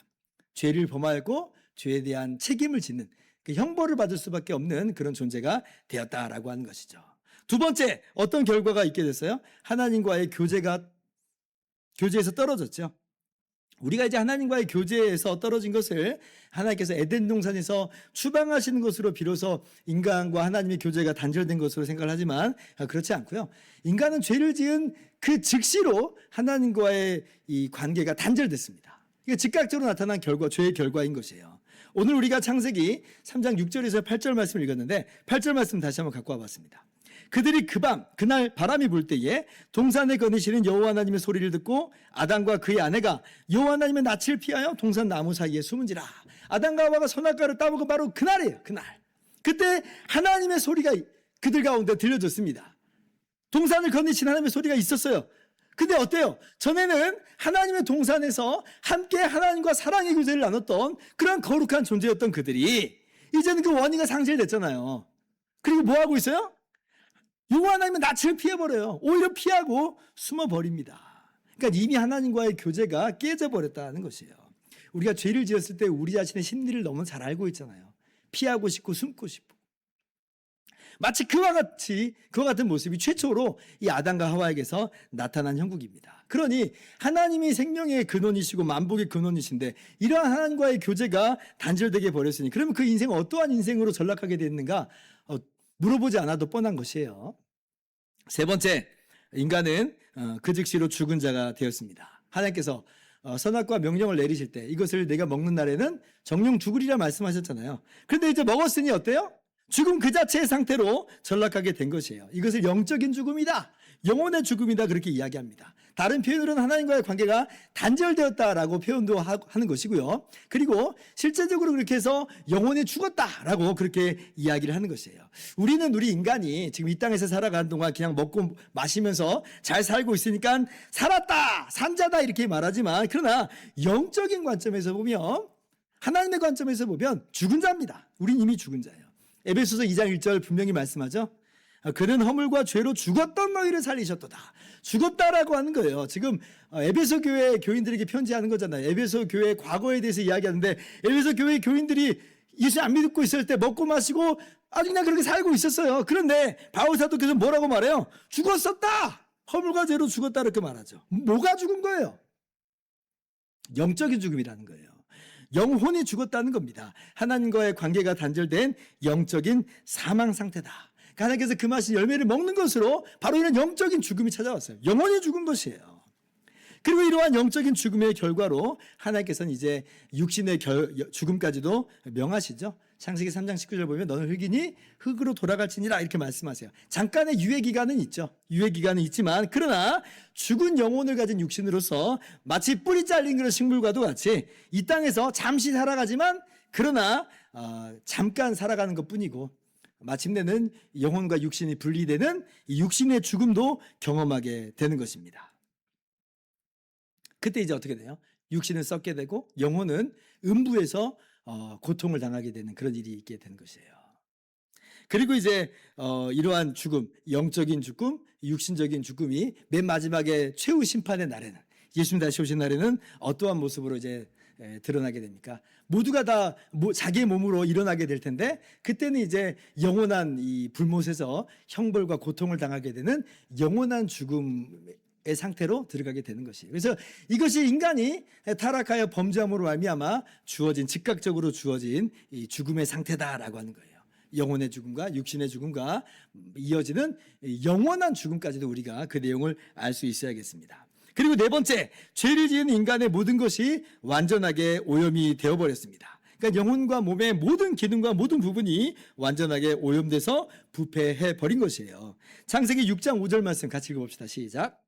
죄를 범하고 죄에 대한 책임을 짓는 그 형벌을 받을 수밖에 없는 그런 존재가 되었다라고 하는 것이죠. 두 번째, 어떤 결과가 있게 됐어요? 하나님과의 교제에서 떨어졌죠. 우리가 이제 하나님과의 교제에서 떨어진 것을 하나님께서 에덴 동산에서 추방하시는 것으로 비로소 인간과 하나님의 교제가 단절된 것으로 생각을 하지만 그렇지 않고요. 인간은 죄를 지은 그 즉시로 하나님과의 이 관계가 단절됐습니다. 이게 즉각적으로 나타난 죄의 결과인 것이에요. 오늘 우리가 창세기 3장 6절에서 8절 말씀을 읽었는데 8절 말씀 다시 한번 갖고 와봤습니다. 그들이 그날 바람이 불 때에 동산에 거니시는 여호와 하나님의 소리를 듣고 아담과 그의 아내가 여호와 하나님의 낯을 피하여 동산 나무 사이에 숨은지라. 아담과 하와가 선악과를 따먹은 바로 그날이에요. 그날. 그때 하나님의 소리가 그들 가운데 들려졌습니다. 동산을 거니신 하나님의 소리가 있었어요. 근데 어때요? 전에는 하나님의 동산에서 함께 하나님과 사랑의 교제를 나눴던 그런 거룩한 존재였던 그들이 이제는 그 원의가 상실됐잖아요. 그리고 뭐 하고 있어요? 여호와 하나님의 낯을 피해버려요. 오히려 피하고 숨어버립니다. 그러니까 이미 하나님과의 교제가 깨져버렸다는 것이에요. 우리가 죄를 지었을 때 우리 자신의 심리를 너무 잘 알고 있잖아요. 피하고 싶고 숨고 싶고. 마치 그와 같은 모습이 최초로 이 아담과 하와에게서 나타난 형국입니다. 그러니 하나님이 생명의 근원이시고 만복의 근원이신데 이러한 하나님과의 교제가 단절되게 버렸으니 그러면 그 인생은 어떠한 인생으로 전락하게 됐는가 물어보지 않아도 뻔한 것이에요. 세 번째, 인간은 그 즉시로 죽은 자가 되었습니다. 하나님께서 선악과 명령을 내리실 때 이것을 내가 먹는 날에는 정령 죽으리라 말씀하셨잖아요. 그런데 이제 먹었으니 어때요? 죽음 그 자체의 상태로 전락하게 된 것이에요. 이것을 영적인 죽음이다, 영혼의 죽음이다 그렇게 이야기합니다. 다른 표현으로는 하나님과의 관계가 단절되었다라고 표현도 하는 것이고요. 그리고 실제적으로 그렇게 해서 영혼이 죽었다라고 그렇게 이야기를 하는 것이에요. 우리 인간이 지금 이 땅에서 살아가는 동안 그냥 먹고 마시면서 잘 살고 있으니까 살았다, 산자다 이렇게 말하지만 그러나 영적인 관점에서 보면 하나님의 관점에서 보면 죽은 자입니다. 우린 이미 죽은 자예요. 에베소서 2장 1절 분명히 말씀하죠. 그는 허물과 죄로 죽었던 너희를 살리셨도다. 죽었다라고 하는 거예요. 지금 에베소 교회 교인들에게 편지하는 거잖아요. 에베소 교회 과거에 대해서 이야기하는데 에베소 교회 교인들이 예수 안 믿고 있을 때 먹고 마시고 아주 그냥 그렇게 살고 있었어요. 그런데 바울 사도께서 뭐라고 말해요? 죽었었다. 허물과 죄로 죽었다 이렇게 말하죠. 뭐가 죽은 거예요? 영적인 죽음이라는 거예요. 영혼이 죽었다는 겁니다. 하나님과의 관계가 단절된 영적인 사망 상태다. 하나님께서 금하신 열매를 먹는 것으로 바로 이런 영적인 죽음이 찾아왔어요. 영혼이 죽은 것이에요. 그리고 이러한 영적인 죽음의 결과로 하나님께서는 이제 육신의 죽음까지도 명하시죠. 창세기 3장 19절 보면 너는 흙이니 흙으로 돌아갈지니라 이렇게 말씀하세요. 잠깐의 유예 기간은 있죠. 유예 기간은 있지만 그러나 죽은 영혼을 가진 육신으로서 마치 뿌리 잘린 그런 식물과도 같이 이 땅에서 잠시 살아가지만 그러나 잠깐 살아가는 것뿐이고 마침내는 영혼과 육신이 분리되는 이 육신의 죽음도 경험하게 되는 것입니다. 그때 이제 어떻게 돼요? 육신은 썩게 되고 영혼은 음부에서 고통을 당하게 되는 그런 일이 있게 되는 것이에요. 그리고 이제 이러한 죽음, 영적인 죽음, 육신적인 죽음이 맨 마지막에 최후 심판의 날에는 예수님 다시 오신 날에는 어떠한 모습으로 이제 드러나게 됩니까? 모두가 다 자기의 몸으로 일어나게 될 텐데 그때는 이제 영원한 이 불못에서 형벌과 고통을 당하게 되는 영원한 죽음의 상태로 들어가게 되는 것이에요. 그래서 이것이 인간이 타락하여 범죄함으로 말미암아 즉각적으로 주어진 이 죽음의 상태다라고 하는 거예요. 영혼의 죽음과 육신의 죽음과 이어지는 영원한 죽음까지도 우리가 그 내용을 알 수 있어야겠습니다. 그리고 네 번째, 죄를 지은 인간의 모든 것이 완전하게 오염이 되어버렸습니다. 그러니까 영혼과 몸의 모든 기능과 모든 부분이 완전하게 오염돼서 부패해 버린 것이에요. 창세기 6장 5절 말씀 같이 읽어봅시다. 시작.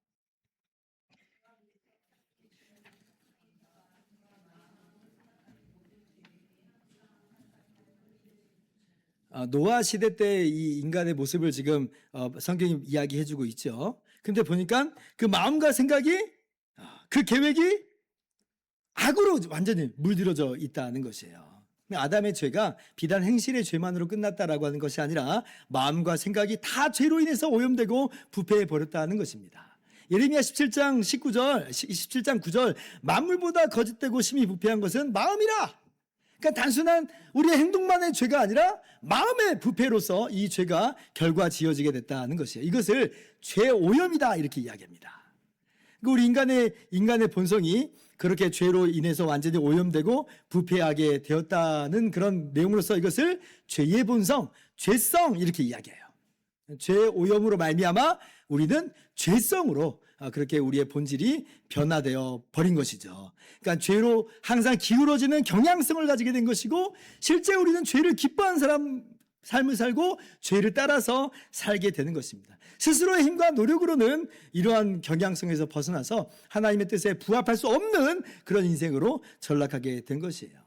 노아 시대 때 이 인간의 모습을 지금 성경이 이야기해주고 있죠. 근데 보니까 그 마음과 생각이 그 계획이 악으로 완전히 물들어져 있다는 것이에요. 아담의 죄가 비단 행실의 죄만으로 끝났다라고 하는 것이 아니라 마음과 생각이 다 죄로 인해서 오염되고 부패해 버렸다는 것입니다. 예레미야 17장 19절, 17장 9절 만물보다 거짓되고 심히 부패한 것은 마음이라. 그러니까 단순한 우리의 행동만의 죄가 아니라 마음의 부패로서 이 죄가 결과 지어지게 됐다는 것이에요. 이것을 죄오염이다 이렇게 이야기합니다. 우리 인간의 본성이 그렇게 죄로 인해서 완전히 오염되고 부패하게 되었다는 그런 내용으로서 이것을 죄의 본성, 죄성 이렇게 이야기해요. 죄오염으로 말미암아 우리는 죄성으로 그렇게 우리의 본질이 변화되어 버린 것이죠. 그러니까 죄로 항상 기울어지는 경향성을 가지게 된 것이고 실제 우리는 죄를 기뻐하는 삶을 살고 죄를 따라서 살게 되는 것입니다. 스스로의 힘과 노력으로는 이러한 경향성에서 벗어나서 하나님의 뜻에 부합할 수 없는 그런 인생으로 전락하게 된 것이에요.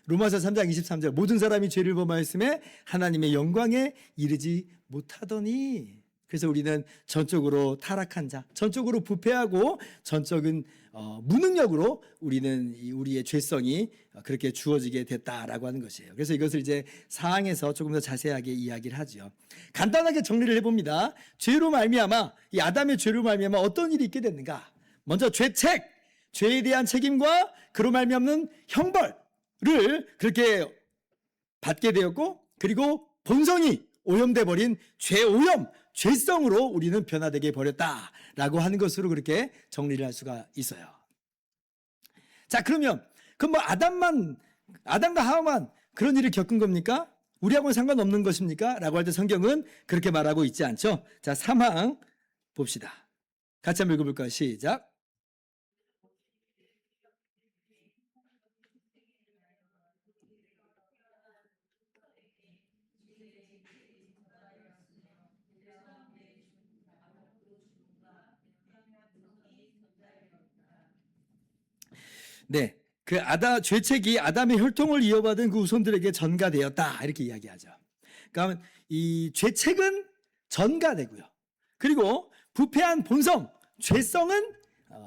로마서 3장 23절 모든 사람이 죄를 범하였음에 하나님의 영광에 이르지 못하더니 그래서 우리는 전적으로 타락한 자, 전적으로 부패하고 전적인 무능력으로 우리는 우리의 죄성이 그렇게 주어지게 됐다라고 하는 것이에요. 그래서 이것을 이제 사항에서 조금 더 자세하게 이야기를 하죠. 간단하게 정리를 해봅니다. 죄로 말미암아 이 아담의 죄로 말미암아 어떤 일이 있게 됐는가? 먼저 죄책, 죄에 대한 책임과 그로 말미암는 형벌을 그렇게 받게 되었고 그리고 본성이 오염돼 버린 죄오염, 죄성으로 우리는 변화되게 버렸다라고 하는 것으로 그렇게 정리를 할 수가 있어요. 자, 그러면 뭐 아담과 하와만 그런 일을 겪은 겁니까? 우리하고는 상관없는 것입니까? 라고 할 때 성경은 그렇게 말하고 있지 않죠. 자, 3항 봅시다. 같이 한번 읽어볼까요? 시작. 네, 그 죄책이 아담의 혈통을 이어받은 그 후손들에게 전가되었다 이렇게 이야기하죠. 그러니까 이 죄책은 전가되고요. 그리고 부패한 본성, 죄성은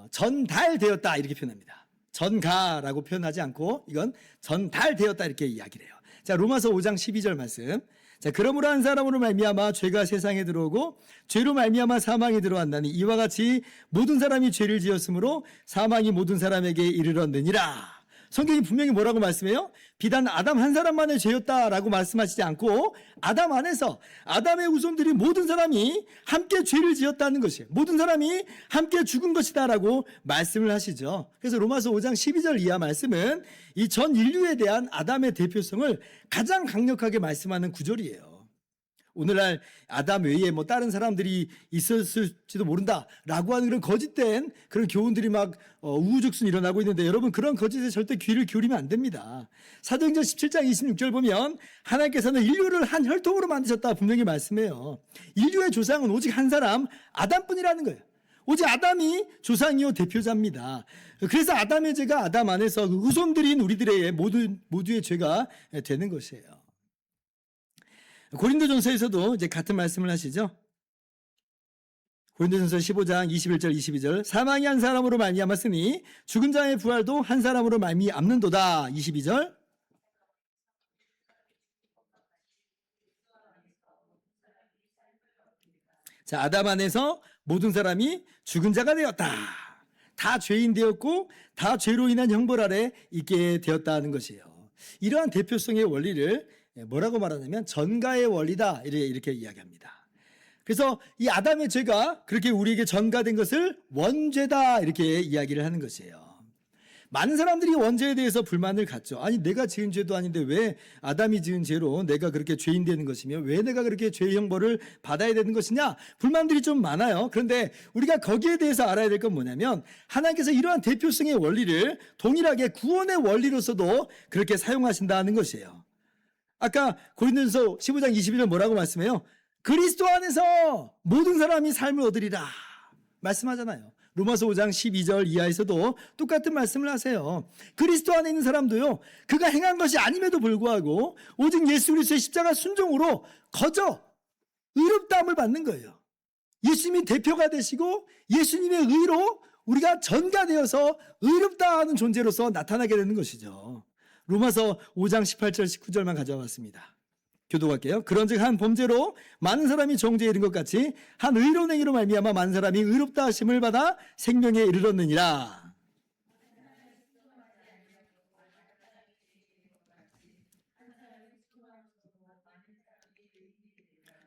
전달되었다 이렇게 표현합니다. 전가라고 표현하지 않고 이건 전달되었다 이렇게 이야기를 해요. 자, 로마서 5장 12절 말씀. 자, 그러므로 한 사람으로 말미암아 죄가 세상에 들어오고 죄로 말미암아 사망이 들어왔나니 이와 같이 모든 사람이 죄를 지었으므로 사망이 모든 사람에게 이르렀느니라. 성경이 분명히 뭐라고 말씀해요? 비단 아담 한 사람만의 죄였다라고 말씀하시지 않고 아담 안에서 아담의 후손들이 모든 사람이 함께 죄를 지었다는 것이에요. 모든 사람이 함께 죽은 것이다라고 말씀을 하시죠. 그래서 로마서 5장 12절 이하 말씀은 이 전 인류에 대한 아담의 대표성을 가장 강력하게 말씀하는 구절이에요. 오늘날 아담 외에 뭐 다른 사람들이 있었을지도 모른다라고 하는 그런 거짓된 그런 교훈들이 막 우후죽순 일어나고 있는데 여러분 그런 거짓에 절대 귀를 기울이면 안 됩니다. 사도행전 17장 26절 보면 하나님께서는 인류를 한 혈통으로 만드셨다 분명히 말씀해요. 인류의 조상은 오직 한 사람 아담뿐이라는 거예요. 오직 아담이 조상이요 대표자입니다. 그래서 아담의 죄가 아담 안에서 그 후손들인 우리들의 모두의 죄가 되는 것이에요. 고린도전서에서도 이제 같은 말씀을 하시죠. 고린도전서 15장 21절 22절 사망이 한 사람으로 말미암았으니 죽은 자의 부활도 한 사람으로 말미암는도다. 22절 자, 아담 안에서 모든 사람이 죽은 자가 되었다. 다 죄인 되었고 다 죄로 인한 형벌 아래 있게 되었다는 것이에요. 이러한 대표성의 원리를 뭐라고 말하냐면 전가의 원리다 이렇게 이야기합니다. 그래서 이 아담의 죄가 그렇게 우리에게 전가된 것을 원죄다 이렇게 이야기를 하는 것이에요. 많은 사람들이 원죄에 대해서 불만을 갖죠. 아니 내가 지은 죄도 아닌데 왜 아담이 지은 죄로 내가 그렇게 죄인 되는 것이며 왜 내가 그렇게 죄의 형벌을 받아야 되는 것이냐 불만들이 좀 많아요. 그런데 우리가 거기에 대해서 알아야 될 건 뭐냐면 하나님께서 이러한 대표성의 원리를 동일하게 구원의 원리로서도 그렇게 사용하신다는 것이에요. 아까 고린도전서 15장 22절 뭐라고 말씀해요? 그리스도 안에서 모든 사람이 삶을 얻으리라 말씀하잖아요. 로마서 5장 12절 이하에서도 똑같은 말씀을 하세요. 그리스도 안에 있는 사람도요. 그가 행한 것이 아님에도 불구하고 오직 예수 그리스도의 십자가 순종으로 거저 의롭다함을 받는 거예요. 예수님이 대표가 되시고 예수님의 의로 우리가 전가되어서 의롭다 하는 존재로서 나타나게 되는 것이죠. 로마서 5장 18절 19절만 가져왔습니다. 교도할게요. 그런즉 한 범죄로 많은 사람이 정죄에 이른 것 같이 한 의로운 행위로 말미암아 많은 사람이 의롭다 하심을 받아 생명에 이르렀느니라.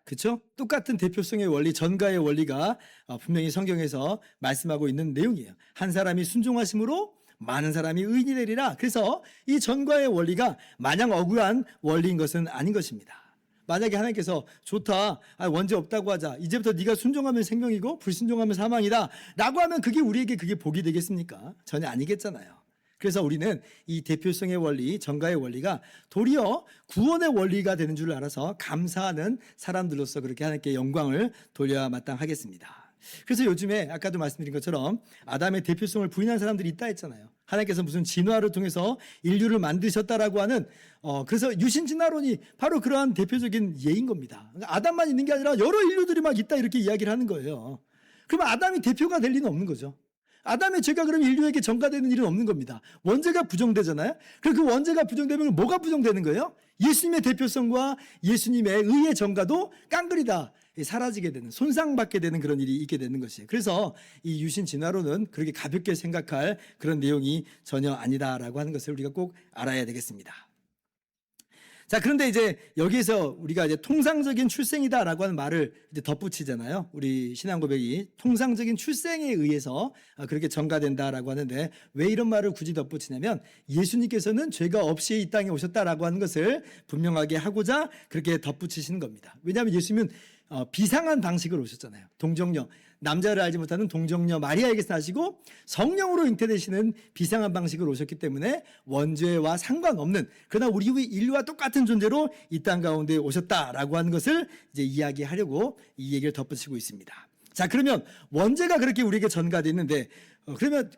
그렇죠? 똑같은 대표성의 원리, 전가의 원리가 분명히 성경에서 말씀하고 있는 내용이에요. 한 사람이 순종하심으로 많은 사람이 의인이 되리라. 그래서 이 전가의 원리가 마냥 억울한 원리인 것은 아닌 것입니다. 만약에 하나님께서 좋다, 원죄 없다고 하자, 이제부터 네가 순종하면 생명이고 불순종하면 사망이다 라고 하면 그게 우리에게 그게 복이 되겠습니까? 전혀 아니겠잖아요. 그래서 우리는 이 대표성의 원리, 전가의 원리가 도리어 구원의 원리가 되는 줄 알아서 감사하는 사람들로서 그렇게 하나님께 영광을 돌려야 마땅하겠습니다. 그래서 요즘에 아까도 말씀드린 것처럼 아담의 대표성을 부인한 사람들이 있다 했잖아요. 하나님께서 무슨 진화를 통해서 인류를 만드셨다라고 하는 그래서 유신 진화론이 바로 그러한 대표적인 예인 겁니다. 그러니까 아담만 있는 게 아니라 여러 인류들이 막 있다 이렇게 이야기를 하는 거예요. 그러면 아담이 대표가 될 리는 없는 거죠. 아담의 죄가 그럼 인류에게 전가되는 일은 없는 겁니다. 원죄가 부정되잖아요. 그럼 그 원죄가 부정되면 뭐가 부정되는 거예요? 예수님의 대표성과 예수님의 의의 전가도 깡그리다 사라지게 되는, 손상받게 되는 그런 일이 있게 되는 것이에요. 그래서 이 유신 진화론은 그렇게 가볍게 생각할 그런 내용이 전혀 아니다라고 하는 것을 우리가 꼭 알아야 되겠습니다. 자, 그런데 이제 여기에서 우리가 이제 통상적인 출생이다라고 하는 말을 이제 덧붙이잖아요. 우리 신앙 고백이 통상적인 출생에 의해서 그렇게 전가된다라고 하는데 왜 이런 말을 굳이 덧붙이냐면 예수님께서는 죄가 없이 이 땅에 오셨다라고 하는 것을 분명하게 하고자 그렇게 덧붙이시는 겁니다. 왜냐하면 예수님은 비상한 방식으로 오셨잖아요. 동정녀, 남자를 알지 못하는 동정녀 마리아에게서 나시고 성령으로 잉태되시는 비상한 방식으로 오셨기 때문에 원죄와 상관없는 그러나 우리 인류와 똑같은 존재로 이 땅 가운데 오셨다라고 하는 것을 이제 이야기하려고 이 얘기를 덧붙이고 있습니다. 자, 그러면 원죄가 그렇게 우리에게 전가되어 있는데 그러면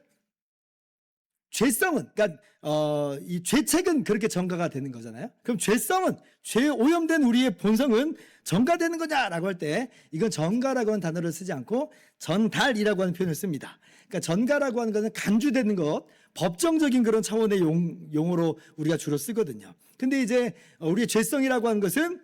죄성은, 그러니까 이 죄책은 그렇게 전가가 되는 거잖아요. 그럼 죄성은, 죄 오염된 우리의 본성은 전가되는 거냐라고 할 때 이건 전가라고 하는 단어를 쓰지 않고 전달이라고 하는 표현을 씁니다. 그러니까 전가라고 하는 것은 간주되는 것, 법정적인 그런 차원의 용어로 우리가 주로 쓰거든요. 근데 이제 우리의 죄성이라고 하는 것은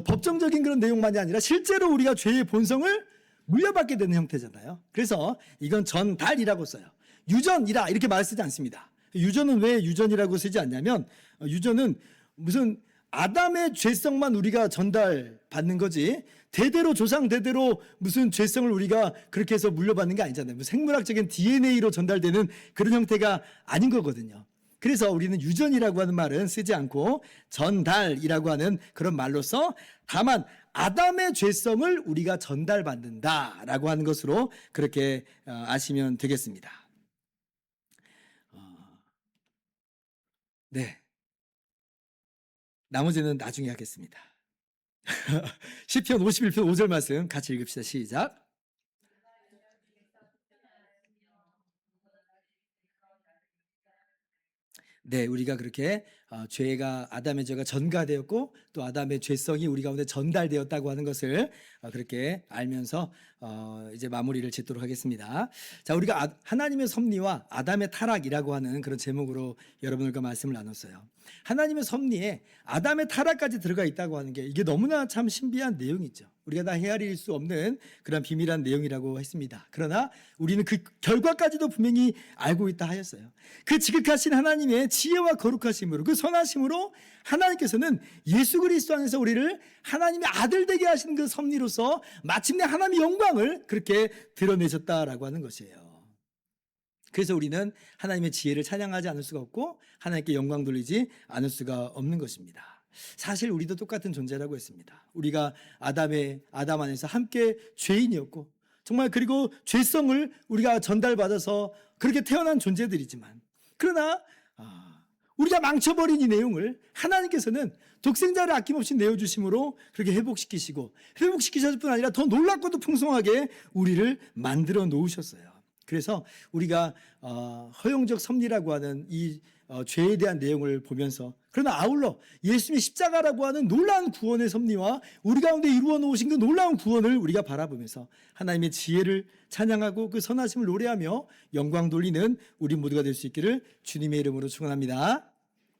법정적인 그런 내용만이 아니라 실제로 우리가 죄의 본성을 물려받게 되는 형태잖아요. 그래서 이건 전달이라고 써요. 유전이라 이렇게 말 쓰지 않습니다. 유전은 왜 유전이라고 쓰지 않냐면 유전은 무슨 아담의 죄성만 우리가 전달받는 거지 대대로 조상 대대로 무슨 죄성을 우리가 그렇게 해서 물려받는 게 아니잖아요. 뭐 생물학적인 DNA로 전달되는 그런 형태가 아닌 거거든요. 그래서 우리는 유전이라고 하는 말은 쓰지 않고 전달이라고 하는 그런 말로써 다만 아담의 죄성을 우리가 전달받는다라고 하는 것으로 그렇게 아시면 되겠습니다. 네. 나머지는 나중에 하겠습니다. 시편 51편 5절 말씀 같이 읽읍시다. 시작. 네, 우리가 그렇게 죄가 아담의 죄가 전가되었고 또 아담의 죄성이 우리 가운데 전달되었다고 하는 것을 그렇게 알면서 이제 마무리를 짓도록 하겠습니다. 자, 우리가 하나님의 섭리와 아담의 타락이라고 하는 그런 제목으로 여러분들과 말씀을 나눴어요. 하나님의 섭리에 아담의 타락까지 들어가 있다고 하는 게 이게 너무나 참 신비한 내용이죠. 우리가 다 헤아릴 수 없는 그런 비밀한 내용이라고 했습니다. 그러나 우리는 그 결과까지도 분명히 알고 있다 하였어요. 그 지극하신 하나님의 지혜와 거룩하심으로 그 선하심으로 하나님께서는 예수 그리스도 안에서 우리를 하나님의 아들 되게 하시는 그 섭리로서 마침내 하나님의 영광을 그렇게 드러내셨다라고 하는 것이에요. 그래서 우리는 하나님의 지혜를 찬양하지 않을 수가 없고 하나님께 영광 돌리지 않을 수가 없는 것입니다. 사실 우리도 똑같은 존재라고 했습니다. 우리가 아담 안에서 함께 죄인이었고 정말 그리고 죄성을 우리가 전달받아서 그렇게 태어난 존재들이지만 그러나 우리가 망쳐버린 이 내용을 하나님께서는 독생자를 아낌없이 내어주심으로 그렇게 회복시키셨을 뿐 아니라 더 놀랍고도 풍성하게 우리를 만들어 놓으셨어요. 그래서 우리가 허용적 섭리라고 하는 이 죄에 대한 내용을 보면서 그러나 아울러 예수님의 십자가라고 하는 놀라운 구원의 섭리와 우리 가운데 이루어 놓으신 그 놀라운 구원을 우리가 바라보면서 하나님의 지혜를 찬양하고 그 선하심을 노래하며 영광 돌리는 우리 모두가 될 수 있기를 주님의 이름으로 축원합니다.